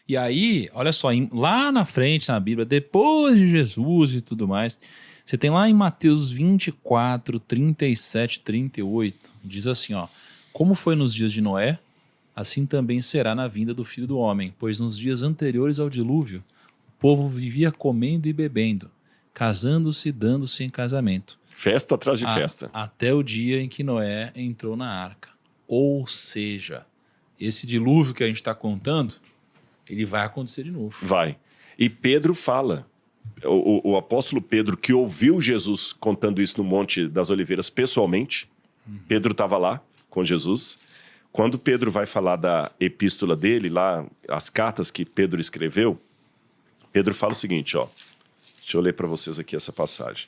E aí, olha só, lá na frente na Bíblia, depois de Jesus e tudo mais, você tem lá em Mateus 24, 37, 38, diz assim, ó: como foi nos dias de Noé, assim também será na vinda do Filho do Homem, pois nos dias anteriores ao dilúvio, o povo vivia comendo e bebendo, casando-se e dando-se em casamento. Festa atrás de festa. Até o dia em que Noé entrou na arca. Ou seja, esse dilúvio que a gente está contando, ele vai acontecer de novo. Vai. E Pedro fala, o apóstolo Pedro, que ouviu Jesus contando isso no Monte das Oliveiras pessoalmente, Pedro estava lá com Jesus. Quando Pedro vai falar da epístola dele, lá, as cartas que Pedro escreveu, Pedro fala o seguinte, ó. Deixa eu ler para vocês aqui essa passagem.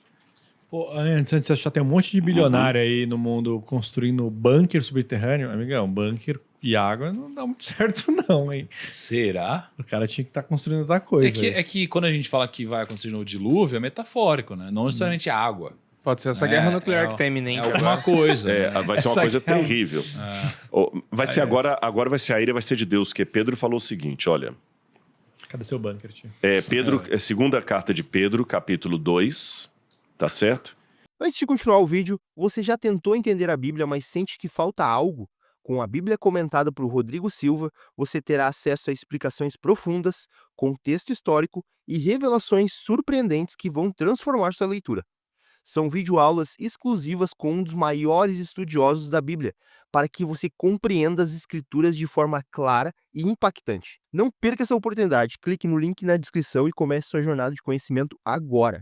Pô, antes já tem um monte de bilionário aí no mundo construindo bunker subterrâneo. Amigão, bunker e água não dá muito certo não, hein? Será? O cara tinha que estar construindo outra coisa. É que quando a gente fala que vai acontecer no dilúvio, é metafórico, né? Não necessariamente água. Pode ser essa guerra nuclear que tá iminente. É alguma coisa. Vai ser uma coisa terrível. Vai ser agora vai ser a ira, vai ser de Deus, porque Pedro falou o seguinte, olha... Cadê seu bunker, tio? Pedro, segunda carta de Pedro, capítulo 2, tá certo? Antes de continuar o vídeo, você já tentou entender a Bíblia, mas sente que falta algo? Com a Bíblia comentada por Rodrigo Silva, você terá acesso a explicações profundas, contexto histórico e revelações surpreendentes que vão transformar sua leitura. São videoaulas exclusivas com um dos maiores estudiosos da Bíblia, para que você compreenda as Escrituras de forma clara e impactante. Não perca essa oportunidade, clique no link na descrição e comece sua jornada de conhecimento agora.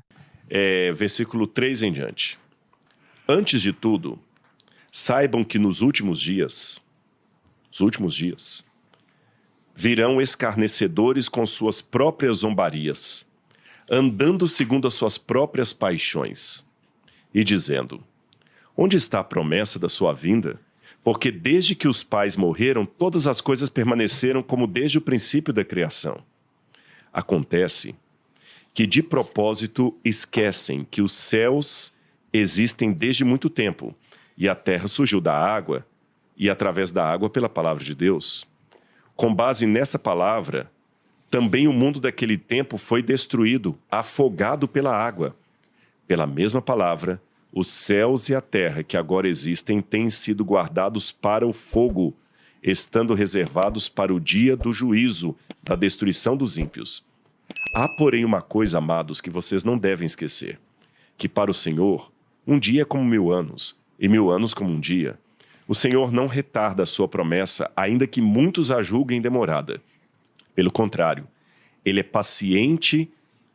Versículo 3 em diante. Antes de tudo, saibam que nos últimos dias, virão escarnecedores com suas próprias zombarias, andando segundo as suas próprias paixões, e dizendo: onde está a promessa da sua vinda? Porque desde que os pais morreram, todas as coisas permaneceram como desde o princípio da criação. Acontece que de propósito esquecem que os céus existem desde muito tempo, e a terra surgiu da água, e através da água pela palavra de Deus. Com base nessa palavra, também o mundo daquele tempo foi destruído, afogado pela água. Pela mesma palavra, os céus e a terra que agora existem têm sido guardados para o fogo, estando reservados para o dia do juízo, da destruição dos ímpios. Há, porém, uma coisa, amados, que vocês não devem esquecer, que para o Senhor, um dia é como 1000 anos, e 1000 anos como um dia. O Senhor não retarda a sua promessa, ainda que muitos a julguem demorada. Pelo contrário, Ele é paciente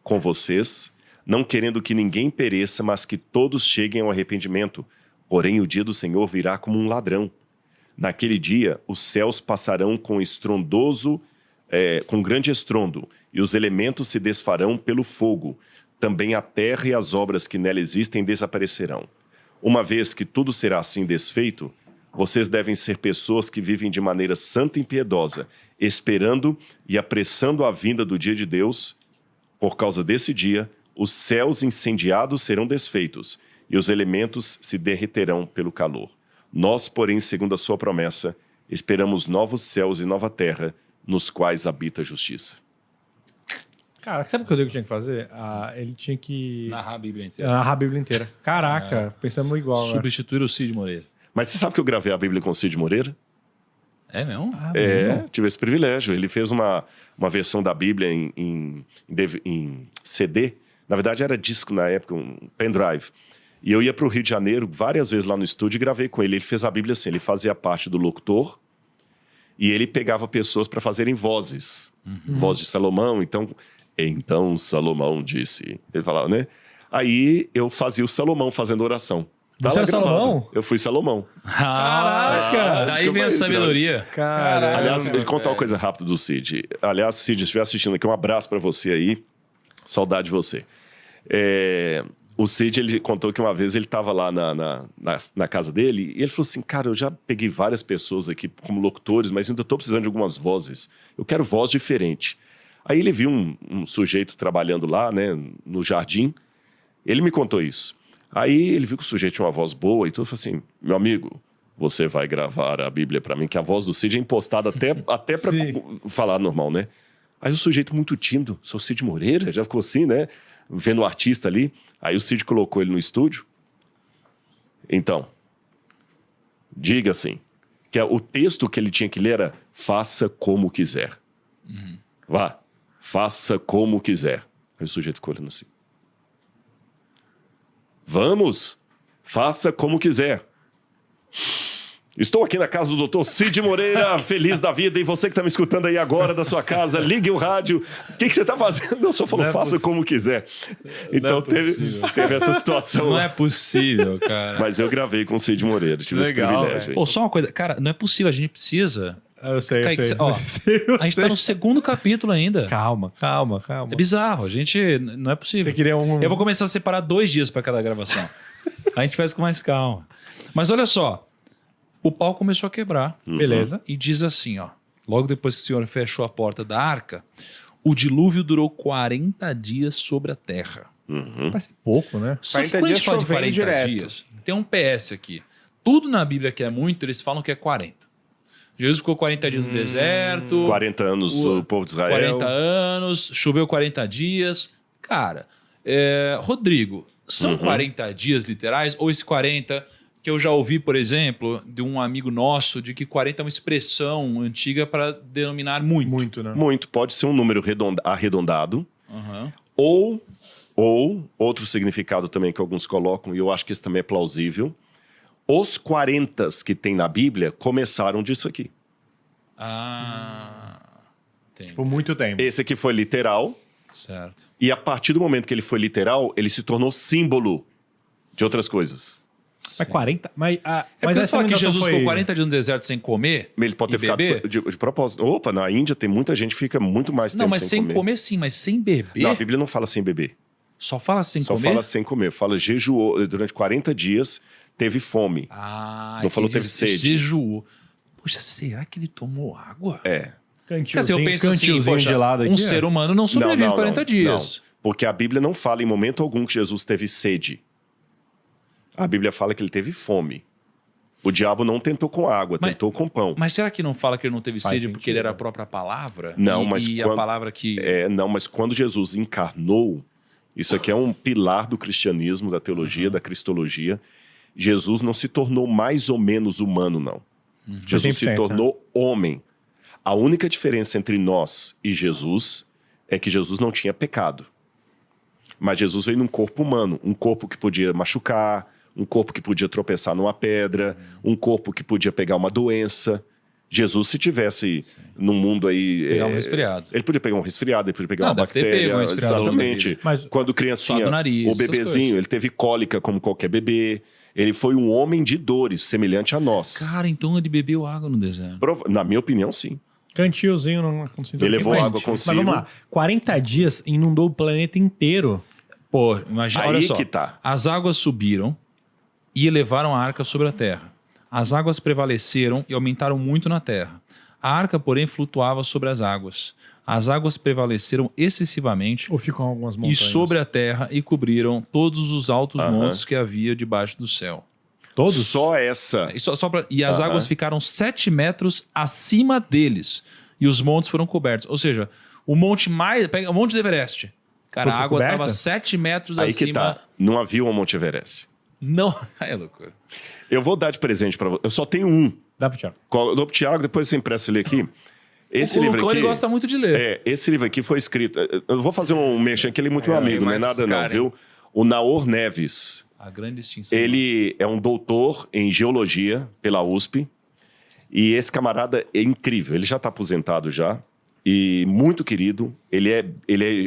com vocês, não querendo que ninguém pereça, mas que todos cheguem ao arrependimento. Porém, o dia do Senhor virá como um ladrão. Naquele dia, os céus passarão com grande estrondo, e os elementos se desfarão pelo fogo. Também a terra e as obras que nela existem desaparecerão. Uma vez que tudo será assim desfeito, vocês devem ser pessoas que vivem de maneira santa e piedosa, esperando e apressando a vinda do dia de Deus. Por causa desse dia, os céus incendiados serão desfeitos, e os elementos se derreterão pelo calor. Nós, porém, segundo a sua promessa, esperamos novos céus e nova terra, nos quais habita a justiça. Cara, sabe o que o Rodrigo tinha que fazer? Ele tinha que... Narrar a Bíblia inteira. Narrar a Bíblia inteira. Caraca, pensamos igual. Substituir o Cid Moreira. Mas você sabe que eu gravei a Bíblia com o Cid Moreira? É mesmo? Tive esse privilégio. Ele fez uma versão da Bíblia em CD. Na verdade, era disco na época, um pendrive. E eu ia para o Rio de Janeiro várias vezes lá no estúdio e gravei com ele. Ele fez a Bíblia assim, ele fazia parte do locutor e ele pegava pessoas para fazerem vozes. Voz de Salomão, então Salomão disse. Ele falava, né? Aí eu fazia o Salomão fazendo oração. Você era Salomão? Eu fui Salomão. Caraca! Daí vem a sabedoria. Cara, aliás, deixa eu contar uma coisa rápida do Cid. Aliás, Cid, se estiver assistindo aqui, um abraço para você aí. Saudade de você. O Cid, ele contou que uma vez ele estava lá na casa dele e ele falou assim, cara, eu já peguei várias pessoas aqui como locutores, mas ainda estou precisando de algumas vozes. Eu quero voz diferente. Aí ele viu um sujeito trabalhando lá, né, no jardim. Ele me contou isso. Aí ele viu que o sujeito tinha uma voz boa e tudo, falou assim, meu amigo, você vai gravar a Bíblia para mim, que a voz do Cid é impostada até para falar normal, né? Aí o sujeito muito tímido, sou Cid Moreira, já ficou assim, né? Vendo o artista ali. Aí o Cid colocou ele no estúdio. Então, diga assim, que o texto que ele tinha que ler era faça como quiser. Vá, faça como quiser. Aí o sujeito ficou olhando assim. Vamos, faça como quiser. Estou aqui na casa do Dr. Cid Moreira, feliz da vida. E você que está me escutando aí agora da sua casa, ligue o rádio. O que você está fazendo? Eu só falo, faça como quiser. Então teve essa situação Não lá. é possível, cara. Mas eu gravei com o Cid Moreira, tive esse Legal, privilégio. aí. Pô, só uma coisa. Cara, não é possível. A gente precisa... Eu sei, Kaique, eu sei. ó, a gente tá no segundo capítulo ainda. Calma. É bizarro. A gente... Não é possível. Você queria um... Eu vou começar a separar 2 dias para cada gravação. A gente faz com mais calma. Mas olha só. O pau começou a quebrar. Beleza. E diz assim, ó. Logo depois que o Senhor fechou a porta da arca, o dilúvio durou 40 dias sobre a terra. Parece pouco, né? Só que 40 quando a dias gente fala de chovendo 40 direto. dias, tem um PS aqui. Tudo na Bíblia que é muito, eles falam que é 40. Jesus ficou 40 dias no deserto. 40 anos o povo de Israel. 40 anos, choveu 40 dias. Cara, Rodrigo, são 40 dias literais? Ou esse 40 que eu já ouvi, por exemplo, de um amigo nosso, de que 40 é uma expressão antiga para denominar muito. Muito, né? Muito, pode ser um número arredondado. Aham. Ou outro significado também que alguns colocam, e eu acho que isso também é plausível, os 40 que tem na Bíblia começaram disso aqui. Entendi. Por muito tempo. Esse aqui foi literal, Certo. e a partir do momento que ele foi literal, ele se tornou símbolo de outras coisas. Mas 40... Mas, É porque você essa fala que migração Jesus foi... ficou 40 dias no deserto sem comer Ele pode ter e ficado beber? de propósito. Opa, na Índia tem muita gente que fica muito mais tempo Não, mas sem comer. comer sim, mas sem beber? Não, a Bíblia não fala sem beber. Só fala sem Só comer? fala sem comer. Fala jejuou durante 40 dias, teve fome. Não falou teve sede. Jejuou. Poxa, será que ele tomou água? É. Quer dizer, eu penso assim, cantiozinho poxa, de lado aqui, um ó. ser humano não sobrevive 40 dias. Não, porque a Bíblia não fala em momento algum que Jesus teve sede. A Bíblia fala que ele teve fome. O diabo não tentou com água, Mas- tentou com pão. Mas será que não fala que ele não teve Faz sede sentido, porque ele era a né? própria palavra? Não, e, mas e quando- a palavra que... Não, mas quando Jesus encarnou, isso aqui é um pilar do cristianismo, da teologia, da cristologia. Jesus não se tornou mais ou menos humano, não. Jesus se 100%, tornou homem. A única diferença entre nós e Jesus é que Jesus não tinha pecado. Mas Jesus veio num corpo humano, um corpo que podia machucar, um corpo que podia tropeçar numa pedra, um corpo que podia pegar uma doença. Jesus, se tivesse num mundo aí... Pegar um resfriado. Ele podia pegar um resfriado, ele podia pegar Não, uma deve ter bactéria. pego um resfriado ao longo da Exatamente. vida. Mas- Quando criancinha, Suado no nariz, o essas bebezinho, coisas. ele teve cólica como qualquer bebê. Ele foi um homem de dores, semelhante a nós. Cara, então ele bebeu água no deserto. Na minha opinião, sim. Cantiozinho não aconteceu. Ele levou Mas- água consigo. Mas vamos lá. 40 dias inundou o planeta inteiro. Pô, imagina, Aí olha só. que tá. As águas subiram e elevaram a arca sobre a terra. As águas prevaleceram e aumentaram muito na terra. A arca, porém, flutuava sobre as águas. As águas prevaleceram excessivamente Ou ficam algumas e montanhas? sobre a terra e cobriram todos os altos Aham. montes que havia debaixo do céu. Todos? Só essa. E as Aham. águas ficaram 7 metros acima deles. E os montes foram cobertos. Ou seja, o monte mais. Pega o Monte do Everest. Cara, Foi a água coberta? estava 7 metros Aí acima. que tá. Não havia o Monte Everest. Não. É loucura. Eu vou dar de presente pra você. Eu só tenho um. Dá pro Thiago. Eu dou pro Thiago, depois você empresta ele aqui. Esse o livro Lucão, aqui... ele gosta muito de ler. Esse livro aqui foi escrito... Eu vou fazer um merchan que ele é muito meu amigo, não é mais nada esse não, cara, viu? O Naor Neves. A grande extinção. Ele é um doutor em geologia pela USP. E esse camarada é incrível. Ele já está aposentado já. E muito querido. Ele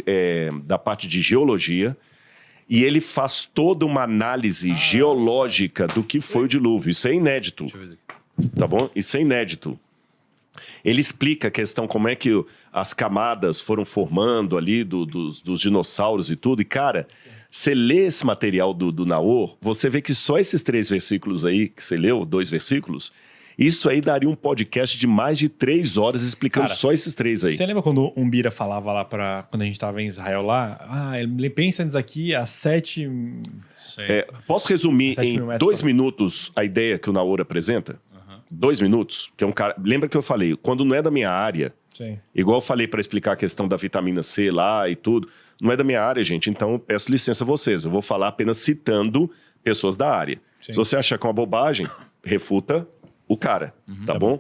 é da parte de geologia. E ele faz toda uma análise geológica do que foi o dilúvio. Isso é inédito. Deixa eu ver aqui. Tá bom? Isso é inédito. Ele explica a questão como é que as camadas foram formando ali dos dinossauros e tudo. E, cara, você lê esse material do Naor, você vê que só esses 3 versículos aí, que você leu, 2 versículos, isso aí daria um podcast de mais de 3 horas explicando Cara, só esses 3 aí. Você lembra quando o Umbira falava lá quando a gente tava em Israel lá? Ele pensa nisso aqui a 7... Posso resumir 7 em mil metros 2 minutos a ideia que o Naor apresenta? 2 minutos? Que é um cara... Lembra que eu falei, quando não é da minha área, Sim. Igual eu falei para explicar a questão da vitamina C lá e tudo. Não é da minha área, gente, então eu peço licença a vocês. Eu vou falar apenas citando pessoas da área. Sim. Se você achar que é uma bobagem, refuta o cara, tá bom?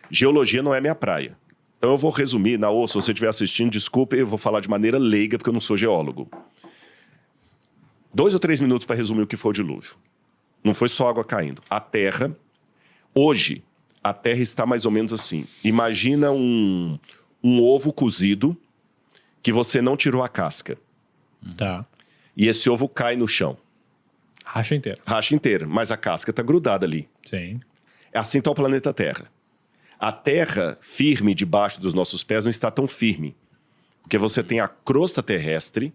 Geologia não é minha praia. Então eu vou resumir, se você estiver assistindo, desculpe, eu vou falar de maneira leiga, porque eu não sou geólogo. 2 ou 3 minutos para resumir o que foi o dilúvio. Não foi só água caindo. A Terra, hoje, a Terra está mais ou menos assim. Imagina um ovo cozido que você não tirou a casca. Tá. E esse ovo cai no chão. Racha inteiro. Racha inteira, mas a casca está grudada ali. Sim. Assim está o planeta Terra. A Terra firme debaixo dos nossos pés não está tão firme. Porque você tem a crosta terrestre,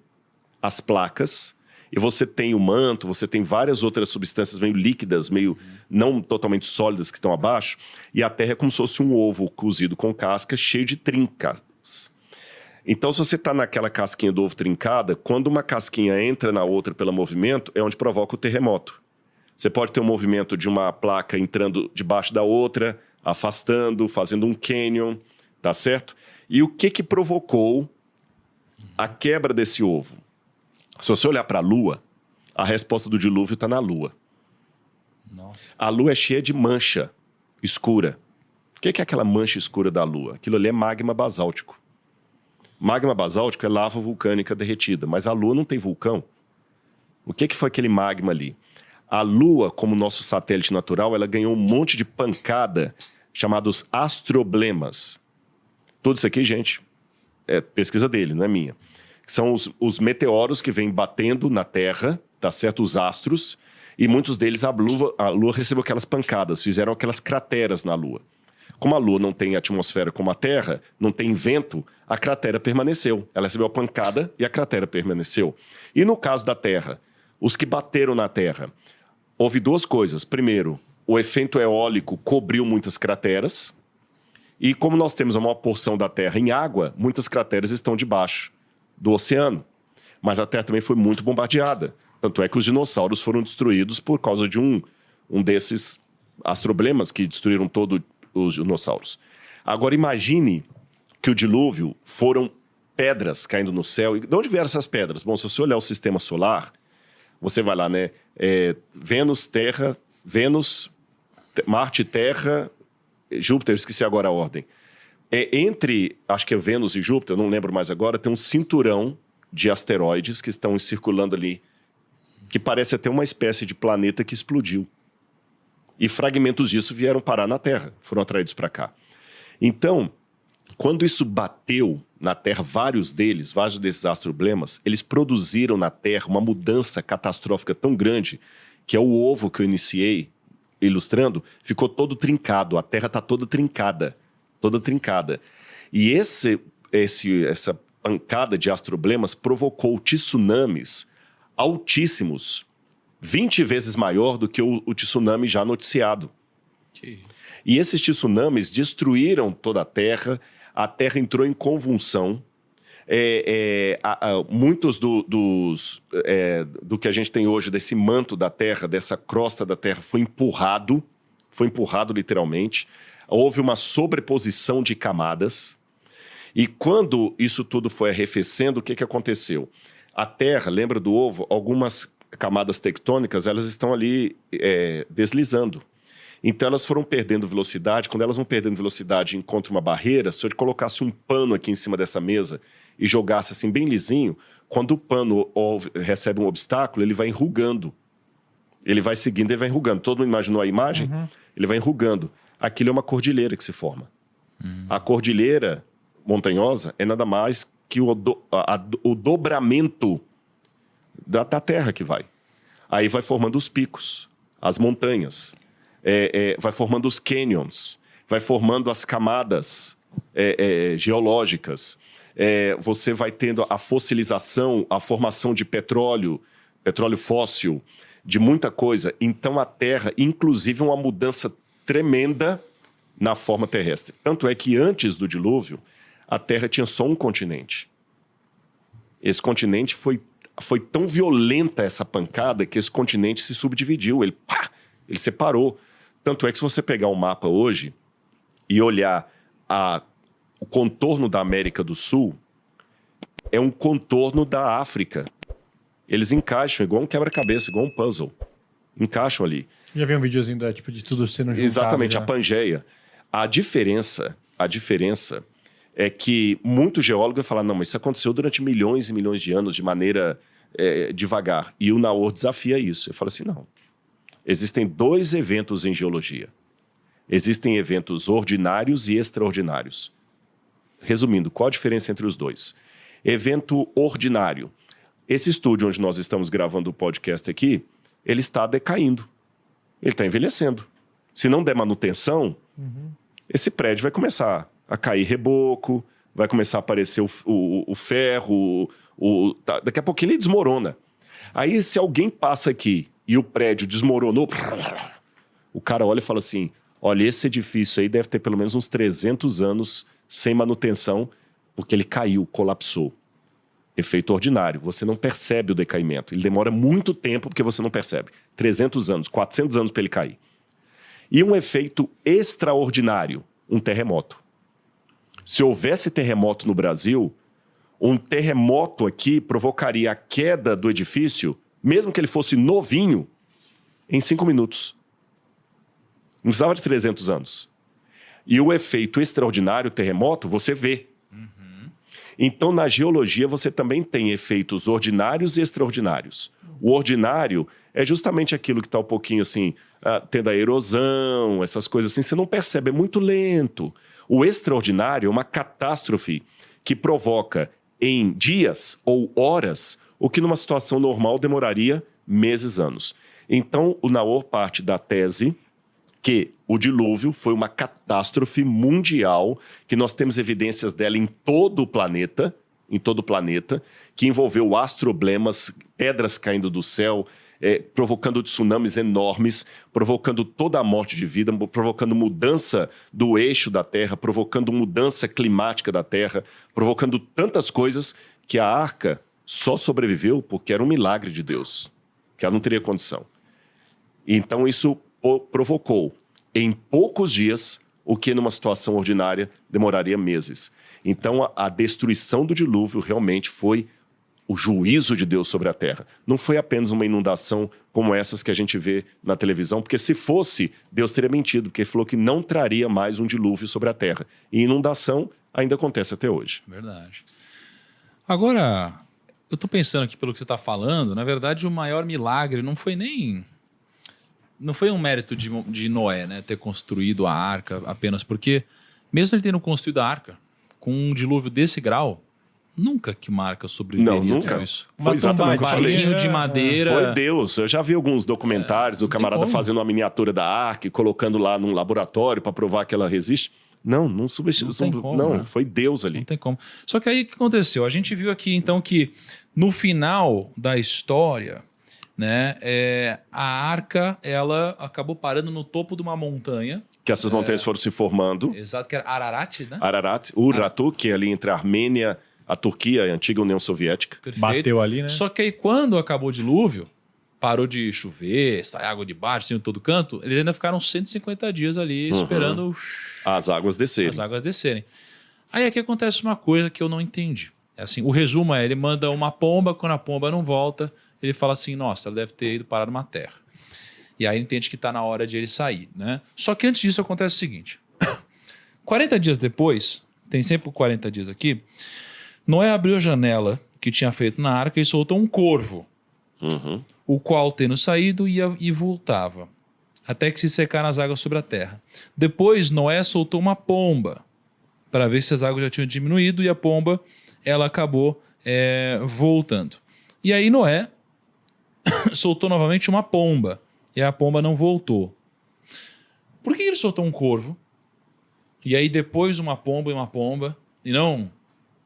as placas, e você tem o manto, você tem várias outras substâncias meio líquidas, meio não totalmente sólidas que estão abaixo, e a Terra é como se fosse um ovo cozido com casca, cheio de trincas. Então, se você está naquela casquinha do ovo trincada, quando uma casquinha entra na outra pelo movimento, é onde provoca o terremoto. Você pode ter um movimento de uma placa entrando debaixo da outra, afastando, fazendo um canyon, tá certo? E o que provocou a quebra desse ovo? Se você olhar para a Lua, a resposta do dilúvio está na Lua. Nossa. A Lua é cheia de mancha escura. O que é aquela mancha escura da Lua? Aquilo ali é magma basáltico. Magma basáltico é lava vulcânica derretida, mas a Lua não tem vulcão. O que foi aquele magma ali? A Lua, como nosso satélite natural, ela ganhou um monte de pancada chamados astroblemas. Tudo isso aqui, gente, é pesquisa dele, não é minha. São os meteoros que vêm batendo na Terra, tá certo? Os astros, e muitos deles a Lua recebeu aquelas pancadas, fizeram aquelas crateras na Lua. Como a Lua não tem atmosfera como a Terra, não tem vento, a cratera permaneceu. Ela recebeu a pancada e a cratera permaneceu. E no caso da Terra, os que bateram na Terra, houve 2 coisas. Primeiro, o efeito eólico cobriu muitas crateras. E como nós temos a maior porção da Terra em água, muitas crateras estão debaixo do oceano. Mas a Terra também foi muito bombardeada. Tanto é que os dinossauros foram destruídos por causa de um desses astroblemas que destruíram todos os dinossauros. Agora imagine que o dilúvio foram pedras caindo no céu. E de onde vieram essas pedras? Bom, se você olhar o sistema solar, você vai lá, né? Vênus, Terra, Marte, Terra, Júpiter, eu esqueci agora a ordem. Entre, acho que é Vênus e Júpiter, eu não lembro mais agora, tem um cinturão de asteroides que estão circulando ali, que parece até uma espécie de planeta que explodiu. E fragmentos disso vieram parar na Terra, foram atraídos para cá. Então, quando isso bateu na Terra, vários desses astroblemas, eles produziram na Terra uma mudança catastrófica tão grande que é o ovo que eu iniciei ilustrando, ficou todo trincado, a Terra está toda trincada. E essa pancada de astroblemas provocou tsunamis altíssimos, 20 vezes maior do que o tsunami já noticiado. E esses tsunamis destruíram toda a Terra entrou em convulsão. Muitos do que a gente tem hoje, desse manto da Terra, dessa crosta da Terra, foi empurrado literalmente. Houve uma sobreposição de camadas. E quando isso tudo foi arrefecendo, o que aconteceu? A Terra, lembra do ovo? Algumas camadas tectônicas, elas estão ali deslizando. Então elas foram perdendo velocidade. Quando elas vão perdendo velocidade e encontram uma barreira, se eu colocasse um pano aqui em cima dessa mesa e jogasse assim bem lisinho, quando o pano recebe um obstáculo, ele vai enrugando. Ele vai seguindo, ele vai enrugando. Todo mundo imaginou a imagem? Uhum. Ele vai enrugando. Aquilo é uma cordilheira que se forma. A cordilheira montanhosa é nada mais que o dobramento da Terra que vai. Aí vai formando os picos, as montanhas, vai formando os canyons, vai formando as camadas geológicas. Você vai tendo a fossilização, a formação de petróleo fóssil, de muita coisa. Então a Terra, inclusive, uma mudança tremenda na forma terrestre. Tanto é que antes do dilúvio, a Terra tinha só um continente. Esse continente foi tão violenta essa pancada que esse continente se subdividiu. Ele separou. Tanto é que se você pegar o mapa hoje e olhar o contorno da América do Sul é um contorno da África. Eles encaixam igual um quebra-cabeça, igual um puzzle. Encaixam ali. Já vi um videozinho de tudo sendo juntado. Exatamente, já. a Pangeia. A diferença é que muito geólogo vai falar, não, mas isso aconteceu durante milhões e milhões de anos de maneira devagar. E o Naor desafia isso. Eu falo assim, não. Existem 2 eventos em geologia. Existem eventos ordinários e extraordinários. Resumindo, qual a diferença entre os dois? Evento ordinário. Esse estúdio onde nós estamos gravando o podcast aqui, ele está decaindo. Ele está envelhecendo. Se não der manutenção, esse prédio vai começar a cair reboco, vai começar a aparecer o ferro, daqui a pouquinho ele desmorona. Aí se alguém passa aqui e o prédio desmoronou, o cara olha e fala assim, olha, esse edifício aí deve ter pelo menos uns 300 anos sem manutenção, porque ele caiu, colapsou. Efeito ordinário, você não percebe o decaimento. Ele demora muito tempo porque você não percebe. 300 anos, 400 anos para ele cair. E um efeito extraordinário, um terremoto. Se houvesse terremoto no Brasil, um terremoto aqui provocaria a queda do edifício, mesmo que ele fosse novinho, em 5 minutos. Não precisava de 300 anos. E o efeito extraordinário, terremoto, você vê. Então, na geologia, você também tem efeitos ordinários e extraordinários. O ordinário é justamente aquilo que está um pouquinho assim, tendo a erosão, essas coisas assim, você não percebe, é muito lento. O extraordinário é uma catástrofe que provoca em dias ou horas o que numa situação normal demoraria meses, anos. Então, o Naor parte da tese que o dilúvio foi uma catástrofe mundial, que nós temos evidências dela em todo o planeta, que envolveu astroblemas, pedras caindo do céu, provocando tsunamis enormes, provocando toda a morte de vida, provocando mudança do eixo da Terra, provocando mudança climática da Terra, provocando tantas coisas que a arca só sobreviveu porque era um milagre de Deus, que ela não teria condição. Então isso provocou em poucos dias o que numa situação ordinária demoraria meses. Então a destruição do dilúvio realmente foi o juízo de Deus sobre a terra. Não foi apenas uma inundação como essas que a gente vê na televisão, porque se fosse, Deus teria mentido, porque ele falou que não traria mais um dilúvio sobre a terra. E inundação ainda acontece até hoje. Verdade. Agora, eu tô pensando aqui pelo que você está falando, na verdade o maior milagre não foi um mérito de Noé, né, ter construído a arca apenas porque, mesmo ele tendo construído a arca com um dilúvio desse grau, nunca que uma arca sobreviveria. Não, nunca. Tudo isso. Foi exatamente o que eu falei. Barrinho de madeira. Foi Deus. Eu já vi alguns documentários do camarada fazendo uma miniatura da arca e colocando lá num laboratório para provar que ela resiste. Não substitui. Não, foi Deus ali. Não tem como. Só que aí o que aconteceu? A gente viu aqui então que no final da história, né, a arca ela acabou parando no topo de uma montanha. Que essas montanhas foram se formando. Exato, que era Ararat, né? Ararat, Urartu, que é ali entre a Armênia, a Turquia, a antiga União Soviética. Perfeito. Bateu ali, né? Só que aí quando acabou o dilúvio, parou de chover, sai água de baixo, assim, em todo canto, eles ainda ficaram 150 dias ali esperando as águas descerem. as águas descerem. Aí aqui acontece uma coisa que eu não entendi. É assim, o resumo ele manda uma pomba, quando a pomba não volta, ele fala assim, nossa, ela deve ter ido parar numa terra. E aí ele entende que está na hora de ele sair, né? Só que antes disso acontece o seguinte. 40 dias depois, tem sempre 40 dias aqui, Noé abriu a janela que tinha feito na arca e soltou um corvo, o qual, tendo saído, ia e voltava, até que se secaram as águas sobre a terra. Depois, Noé soltou uma pomba, para ver se as águas já tinham diminuído, e a pomba, ela acabou voltando. E aí Noé soltou novamente uma pomba, e a pomba não voltou. Por que ele soltou um corvo? E aí depois uma pomba, e não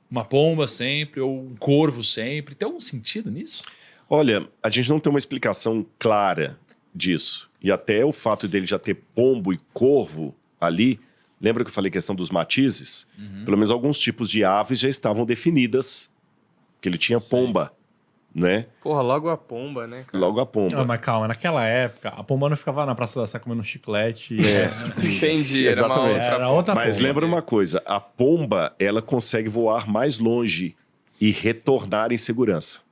uma pomba sempre, ou um corvo sempre? Tem algum sentido nisso? Olha, a gente não tem uma explicação clara disso. E até o fato dele já ter pombo e corvo ali, lembra que eu falei a questão dos matizes? Pelo menos alguns tipos de aves já estavam definidas, que ele tinha pomba né? Porra, logo a pomba, né, cara? Logo a pomba. Ah, mas calma, naquela época, a pomba não ficava na Praça da Sé comendo chiclete. Entendi, era uma Exatamente. outra Era pomba. outra Mas pomba. lembra uma coisa, a pomba, ela consegue voar mais longe e retornar em segurança.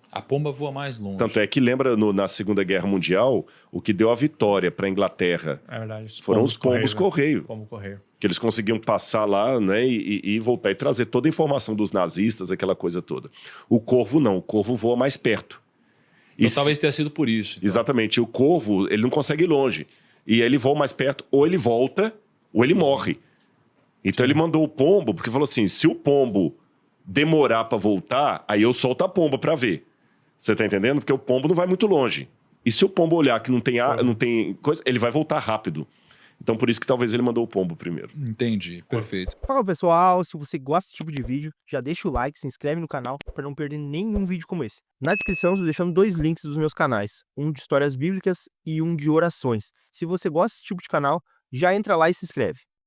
A pomba voa mais longe. Tanto é que lembra na Segunda Guerra Mundial, o que deu a vitória para a Inglaterra É verdade. foram os pombos né? correio, Pombo correio. que eles conseguiam passar lá, né, e voltar e trazer toda a informação dos nazistas, aquela coisa toda. O corvo não, o corvo voa mais perto. Então talvez tenha sido por isso. Então. Exatamente, o corvo, ele não consegue ir longe. E ele voa mais perto, ou ele volta, ou ele morre. Então ele mandou o pombo, porque falou assim, se o pombo demorar para voltar, aí eu solto a pomba para ver. Você tá entendendo? Porque o pombo não vai muito longe. E se o pombo olhar que não tem coisa, ele vai voltar rápido. Então por isso que talvez ele mandou o pombo primeiro. Entendi, perfeito. Fala pessoal, se você gosta desse tipo de vídeo, já deixa o like, se inscreve no canal para não perder nenhum vídeo como esse. Na descrição eu tô deixando 2 links dos meus canais, um de histórias bíblicas e um de orações. Se você gosta desse tipo de canal, já entra lá e se inscreve.